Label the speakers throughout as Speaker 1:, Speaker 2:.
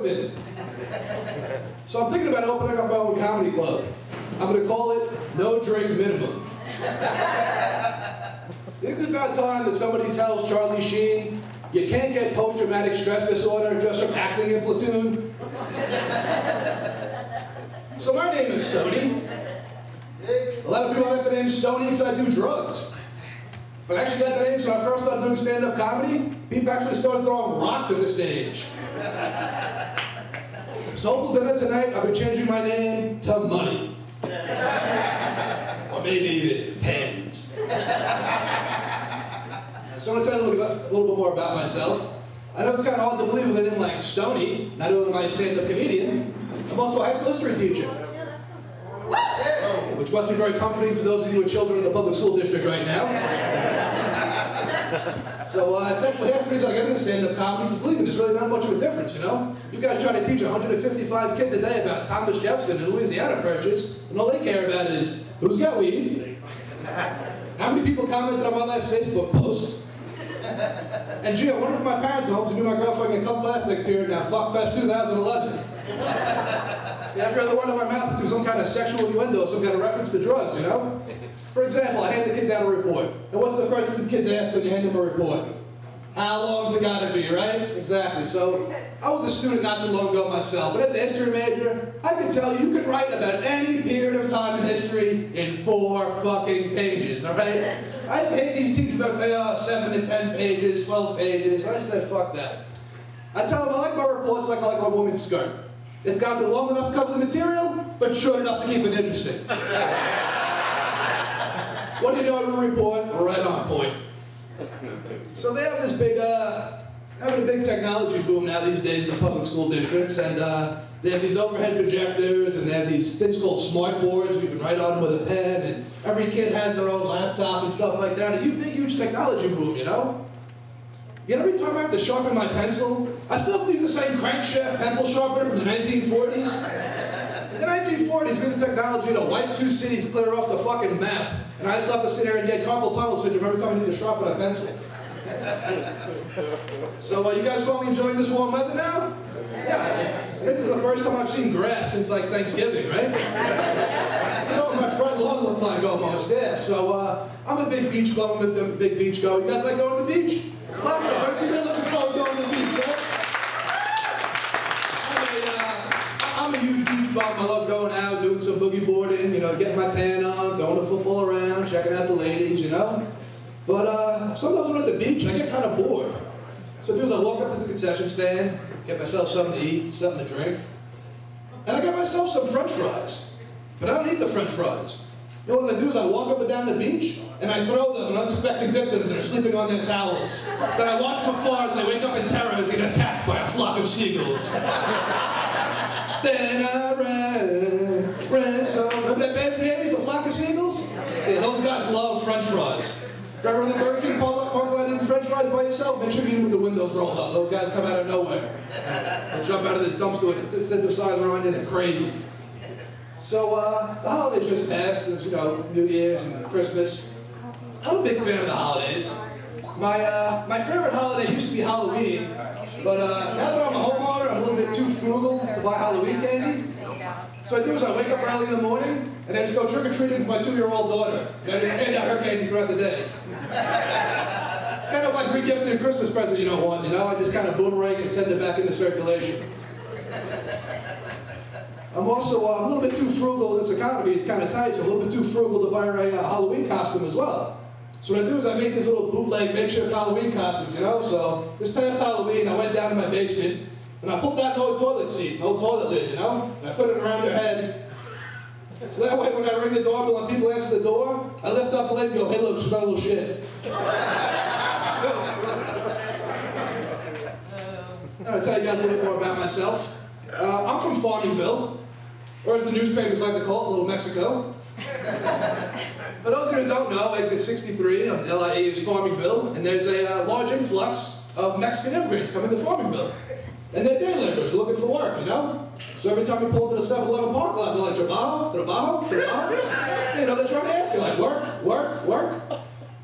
Speaker 1: women. So I'm thinking about opening up my own comedy club. I'm going to call it No Drink Minimum. I think it's about time that somebody tells Charlie Sheen, you can't get post-traumatic stress disorder just from acting in Platoon. So my name is Stoney. A lot of people have the name Stoney because I do drugs. But I actually got the name, so when I first started doing stand-up comedy, people actually started throwing rocks at the stage. So for dinner tonight, I'll be changing my name to Money. Or maybe even Panties. So I'm going to tell you a little bit more about myself. I know it's kind of hard to believe with a name like Stoney, not only am I a stand-up comedian, I'm also a high school history teacher. Which must be very comforting for those of you with children in the public school district right now. So it's actually half the reason I get into stand-up comedy, so believe me, there's really not much of a difference, you know? You guys try to teach 155 kids a day about Thomas Jefferson and Louisiana Purchase, and all they care about is, who's got weed? How many people commented on my last Facebook post? And gee, I wonder if my parents are home to me and my girlfriend can cut class next period now, Fuckfest 2011. Every other word in my mouth is through some kind of sexual innuendo, some kind of reference to drugs, you know? For example, I hand the kids out a report. And what's the first thing kids ask when you hand them a report? How long's it gotta be, right? Exactly. So, I was a student not too long ago myself, but as a history major, I can tell you can write about any period of time in history in 4 fucking pages, alright? I used to hate these teachers that say, oh, 7 to 10 pages, 12 pages. I said, fuck that. I tell them I like my reports like I like my woman's skirt. It's got to be long enough to cover the material, but short enough to keep it interesting. What do you know in a report? Right on point. So they have this big, having a big technology boom now these days in the public school districts, and they have these overhead projectors, and they have these things called smart boards where you can write on them with a pen, and every kid has their own laptop and stuff like that. A big, huge technology boom, you know? Yet every time I have to sharpen my pencil, I still have to use the same crankshaft pencil sharpener from the 1940s. In the 1940s, we had the technology to wipe 2 cities clear off the fucking map. And I still have to sit here and get carpal tunnel syndrome every time I need to sharpen a pencil. So you guys finally enjoying this warm weather now? Yeah. I think this is the first time I've seen grass since like Thanksgiving, right? You know what my front lawn looked like almost, yeah. So I'm a big beach bum, I'm a big beach goer. You guys like going to the beach? Clap it up. Everybody looking forward to going to the beach, right? I'm a huge beach bum. I love going out, doing some boogie boarding, you know, getting my tan on, throwing the football around, checking out the ladies, you know? But sometimes when I'm at the beach, I get kind of bored. So I do is I walk up to the concession stand, get myself something to eat, something to drink, and I get myself some French fries. But I don't eat the French fries. You know what I do is I walk up and down the beach, and I throw them at unsuspecting victims that are sleeping on their towels. Then I watch from afar as they wake up in terror as they get attacked by a flock of seagulls. Then I ran some. Remember that band from the 80s, the flock of seagulls? Yeah, those guys love French fries. Remember when the Burger King parking lot eating French fries by yourself? Make sure you eat them with the windows rolled up. Those guys come out of nowhere. They jump out of the dumpster with the synthesizer on you, they're crazy. So, the holidays just passed. There's, you know, New Year's and Christmas. I'm a big fan of the holidays. My favorite holiday used to be Halloween, but now that I'm a homeowner, I'm a little bit too frugal to buy Halloween candy. So what I do is I wake up early in the morning, and I just go trick-or-treating with my 2-year-old daughter. And I just hand out her candy throughout the day. It's kind of like regifting a Christmas present you don't want, you know? I just kind of boomerang and send it back into circulation. I'm also a little bit too frugal in this economy. It's kind of tight, so I'm a little bit too frugal to buy a Halloween costume as well. So what I do is I make these little bootleg makeshift Halloween costumes, you know? So this past Halloween, I went down to my basement, and I pulled out an old toilet seat, an old toilet lid, you know? And I put it around her head. So that way, when I ring the doorbell and people answer the door, I lift up the lid and go, hey, look, smell a little shit. I'll tell you guys a little bit more about myself. I'm from Farmingville, or as the newspapers like to call it, Little Mexico. For those of you who don't know, exit 63 on LIE is Farmingville, and there's a large influx of Mexican immigrants coming to Farmingville. And they're day laborers looking for work, you know? So every time you pull to the 7-Eleven parking lot, they're like, trabajo, trabajo, trabajo. You know, they're trying to ask you, like, work, work, work.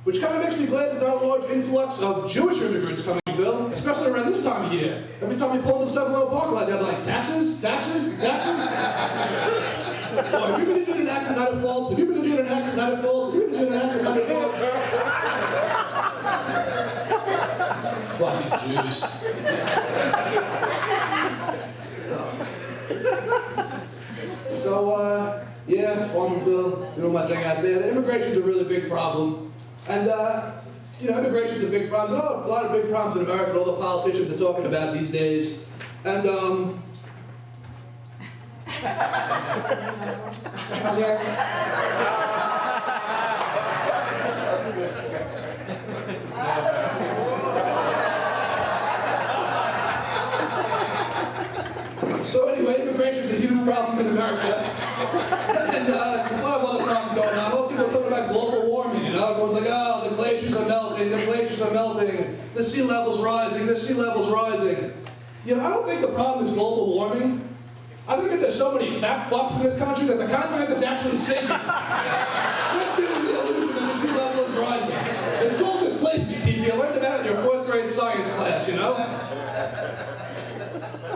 Speaker 1: Which kind of makes me glad that there are a large influx of Jewish immigrants coming to Farmingville, especially around this time of year. Every time you pull into 7-Eleven parking lot, they're like, taxes, taxes, taxes. Boy, have you been doing an accident not at fault? Have you been doing an accident not at fault? Have you been doing an accident not at fault? Fucking Jews. So, yeah, Farmingville, doing my thing out there. The immigration's a really big problem. And, you know, immigration's a big problem. There's a lot of big problems in America that all the politicians are talking about these days. And, so anyway, immigration's a huge problem in America. And there's a lot of other problems going on. Most people are talking about global warming, you know? Everyone's like, oh, the glaciers are melting, the glaciers are melting, the sea level's rising, the sea level's rising. You know, I don't think the problem is global warming. I think that there's so many fat fucks in this country that the continent is actually sinking. Just giving the illusion that the sea level is rising. It's called displacement, people. You learned about it in your 4th grade science class, you know?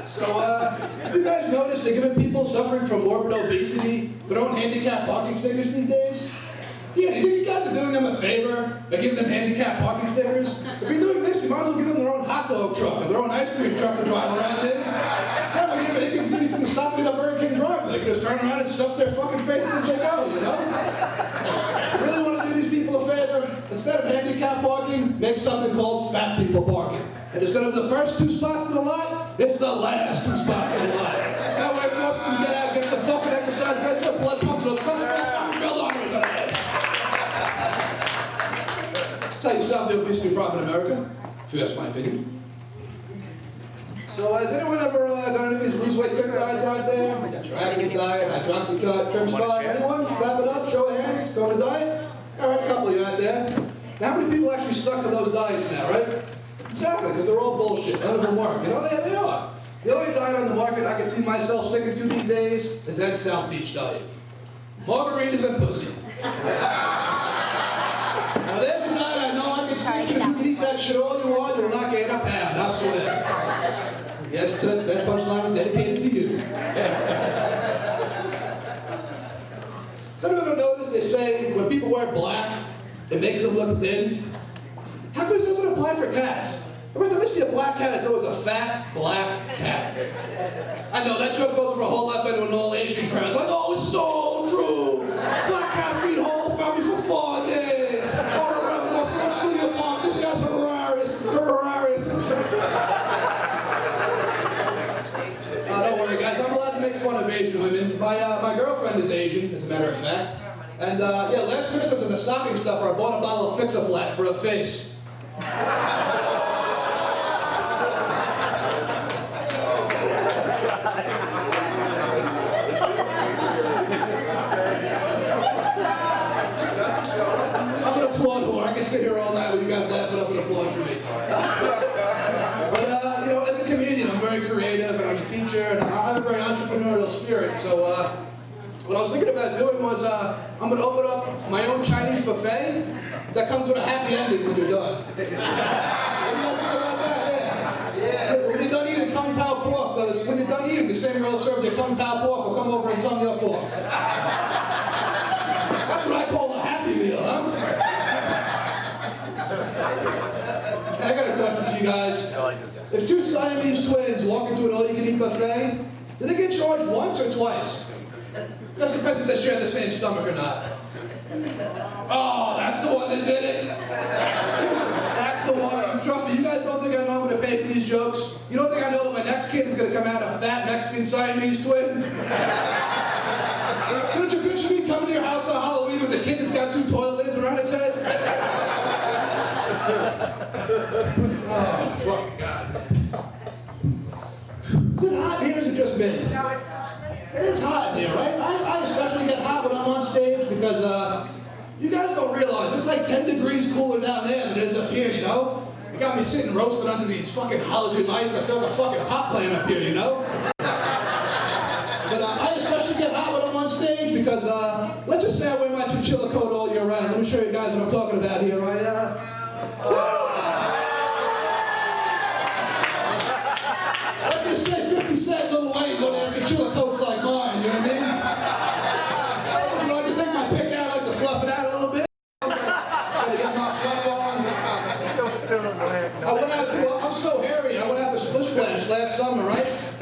Speaker 1: So, have you guys noticed they're giving people suffering from morbid obesity their own handicap parking stickers these days? Yeah, do you think you guys are doing them a favor by giving them handicap parking stickers? If you're doing this, you might as well give them their own hot dog truck or their own ice cream truck to drive around in. It's not like even inconvenience them to stop at a Burger King drive. They can just turn around and stuff their fucking faces as they go, you know? You really want to do these people a favor? Instead of handicap parking, make something called fat people parking. And instead of the first 2 spots in the lot, it's the last 2 spots in the lot. So that way it forces them to get out, get some fucking exercise, get some blood pumping, those fucking build arteries in their ass. That's how you solve the obesity problem in America, if you ask my opinion. So has anyone ever done any of these lose weight quick diets out there? Atkins diet, hydroxycut, trim spot, anyone? Clap it up, show of hands, go on a diet? All right, a couple of you out there. Now how many people actually stuck to those diets now, right? Exactly, because they're all bullshit. None of them work. You know, they are. The only diet on the market I can see myself sticking to these days is that South Beach diet. Margaritas and pussy. Now there's a diet I know I can stick to. You can eat that shit all you want, you'll not gain a pound, I swear. Yes, Toots, that punchline was dedicated to you. Some of you ever notice they say when people wear black, it makes them look thin? How come this doesn't apply for cats? Every time I see a black cat, it's always a fat, black cat. I know, that joke goes over a whole lot better than all Asian crowds. Like, oh, it's so true! Black cat feed whole family for 4 days! All around the studio park, this guy's Ferraris. Don't worry, guys, I'm allowed to make fun of Asian women. My girlfriend is Asian, as a matter of fact. And yeah, last Christmas as a stocking stuffer, I bought a bottle of Fix-A-Flat for her face. I'm an applaud whore. I can sit here all night with you guys laughing up and applaud for me. But, you know, as a comedian, I'm very creative, and I'm a teacher, and I have a very entrepreneurial spirit. So, what I was thinking about doing was, I'm going to open up my own Chinese buffet that comes with a happy ending when you're done. What do you guys think about that? Yeah. When you're done eating Kung Pao pork, when you're done eating, the same girl served you Kung Pao pork will come over and tongue your pork. That's what I call a happy meal, huh? I got a question for you guys. If 2 Siamese twins walk into an all-you-can-eat buffet, do they get charged once or twice? That depends if they share the same stomach or not. Oh, that's the one that did it. That's the one. Trust me, you guys don't think I know I'm going to pay for these jokes? You don't think I know that my next kid is going to come out a fat Mexican Siamese twin? Don't you picture me coming to your house on Halloween with a kid that's got 2 toilet lids around its head? Oh, fuck God. Is it hot here or is it just me?
Speaker 2: No, it's hot.
Speaker 1: It is hot in here, right? I especially get hot when I'm on stage because you guys don't realize it's like 10 degrees cooler down there than it is up here, you know? You got me sitting roasted under these fucking halogen lights. I feel like a fucking pot plant up here, you know? But I especially get hot when I'm on stage because let's just say I wear my chinchilla coat all year round. Let me show you guys what I'm talking about here.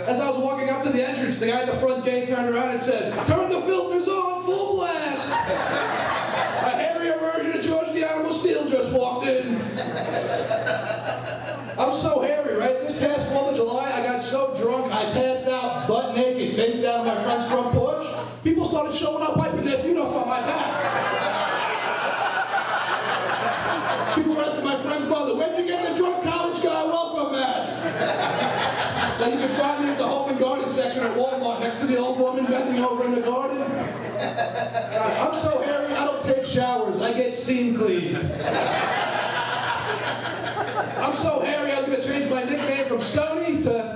Speaker 1: As I was walking up to the entrance, the guy at the front gate turned around and said, "Turn the filters on, full blast." A hairier version of George the Animal Steel just walked in. I'm so hairy, right? This past 4th of July, I got so drunk, I passed out butt naked, face down on my friend's front porch. People started showing up, wiping their feet off on my back. People were asking my friend's mother, "Where'd you get the drunk college guy welcome mat?" So you can find me at the home and garden section at Walmart, next to the old woman bending over in the garden. I'm so hairy, I don't take showers. I get steam cleaned. I'm so hairy, I was going to change my nickname from Stoney to